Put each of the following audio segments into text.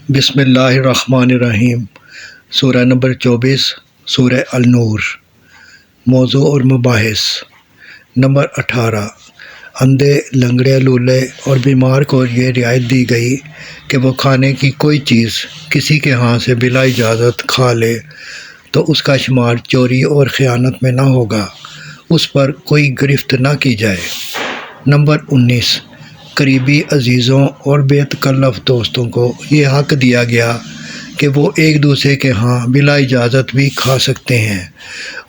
بسم اللہ الرحمن الرحیم۔ سورہ نمبر 24 سورہ النور۔ موضوع اور مباحث: نمبر 18، اندھے، لنگڑے، لولے اور بیمار کو یہ رعایت دی گئی کہ وہ کھانے کی کوئی چیز کسی کے ہاں سے بلا اجازت کھا لے تو اس کا شمار چوری اور خیانت میں نہ ہوگا، اس پر کوئی گرفت نہ کی جائے۔ نمبر 19، قریبی عزیزوں اور بے تکلف دوستوں کو یہ حق دیا گیا کہ وہ ایک دوسرے کے ہاں بلا اجازت بھی کھا سکتے ہیں،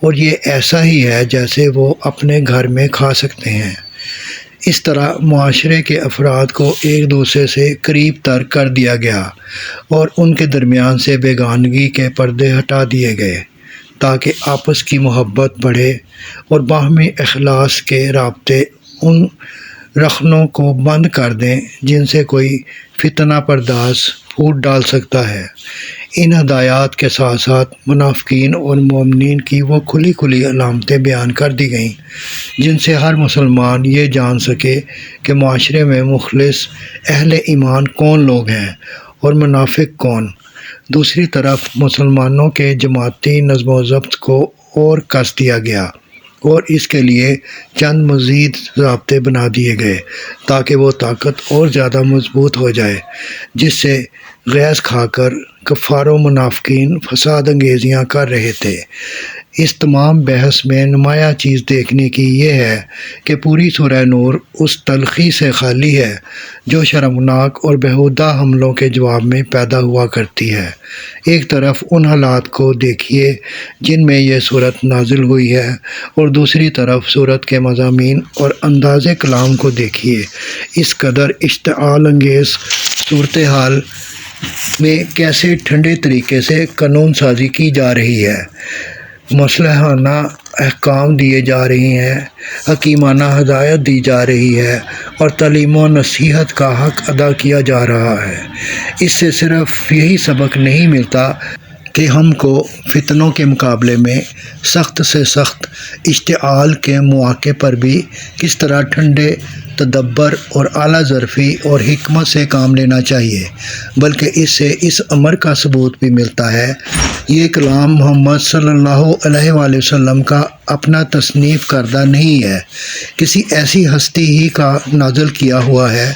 اور یہ ایسا ہی ہے جیسے وہ اپنے گھر میں کھا سکتے ہیں۔ اس طرح معاشرے کے افراد کو ایک دوسرے سے قریب تر کر دیا گیا اور ان کے درمیان سے بیگانگی کے پردے ہٹا دیے گئے تاکہ آپس کی محبت بڑھے اور باہمی اخلاص کے رابطے ان رخنوں کو بند کر دیں جن سے کوئی فتنہ پرداز پھوٹ ڈال سکتا ہے۔ ان ہدایات کے ساتھ ساتھ منافقین اور مومنین کی وہ کھلی کھلی علامتیں بیان کر دی گئیں جن سے ہر مسلمان یہ جان سکے کہ معاشرے میں مخلص اہل ایمان کون لوگ ہیں اور منافق کون۔ دوسری طرف مسلمانوں کے جماعتی نظم و ضبط کو اور کس دیا گیا اور اس کے لیے چند مزید ضابطے بنا دیے گئے تاکہ وہ طاقت اور زیادہ مضبوط ہو جائے، جس سے غیظ کھا کر کفار و منافقین فساد انگیزیاں کر رہے تھے۔ اس تمام بحث میں نمایاں چیز دیکھنے کی یہ ہے کہ پوری سورہ نور اس تلخی سے خالی ہے جو شرمناک اور بیہودہ حملوں کے جواب میں پیدا ہوا کرتی ہے۔ ایک طرف ان حالات کو دیکھیے جن میں یہ صورت نازل ہوئی ہے اور دوسری طرف صورت کے مضامین اور انداز کلام کو دیکھیے۔ اس قدر اشتعال انگیز صورتحال میں کیسے ٹھنڈے طریقے سے قانون سازی کی جا رہی ہے، مصلحانہ احکام دیے جا رہے ہیں، حکیمانہ ہدایت دی جا رہی ہے اور تعلیم و نصیحت کا حق ادا کیا جا رہا ہے۔ اس سے صرف یہی سبق نہیں ملتا کہ ہم کو فتنوں کے مقابلے میں سخت سے سخت اشتعال کے مواقع پر بھی کس طرح ٹھنڈے تدبر اور اعلیٰ ظرفی اور حکمت سے کام لینا چاہیے، بلکہ اس سے اس امر کا ثبوت بھی ملتا ہے۔ یہ کلام محمد صلی اللہ علیہ وآلہ وسلم کا اپنا تصنیف کردہ نہیں ہے، کسی ایسی ہستی ہی کا نازل کیا ہوا ہے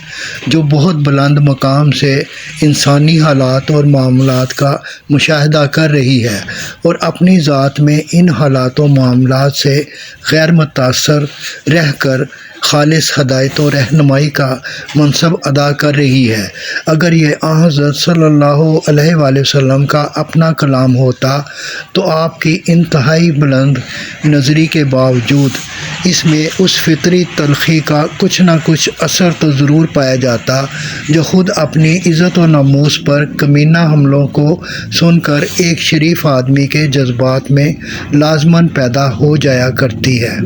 جو بہت بلند مقام سے انسانی حالات اور معاملات کا مشاہدہ کر رہی ہے اور اپنی ذات میں ان حالات و معاملات سے غیر متاثر رہ کر خالص ہدایت و رہنمائی کا منصب ادا کر رہی ہے۔ اگر یہ حضرت صلی اللہ علیہ وآلہ وسلم کا اپنا کلام ہوتا تو آپ کی انتہائی بلند نظری کے باوجود اس میں اس فطری تلخی کا کچھ نہ کچھ اثر تو ضرور پایا جاتا جو خود اپنی عزت و ناموس پر کمینہ حملوں کو سن کر ایک شریف آدمی کے جذبات میں لازماً پیدا ہو جایا کرتی ہے۔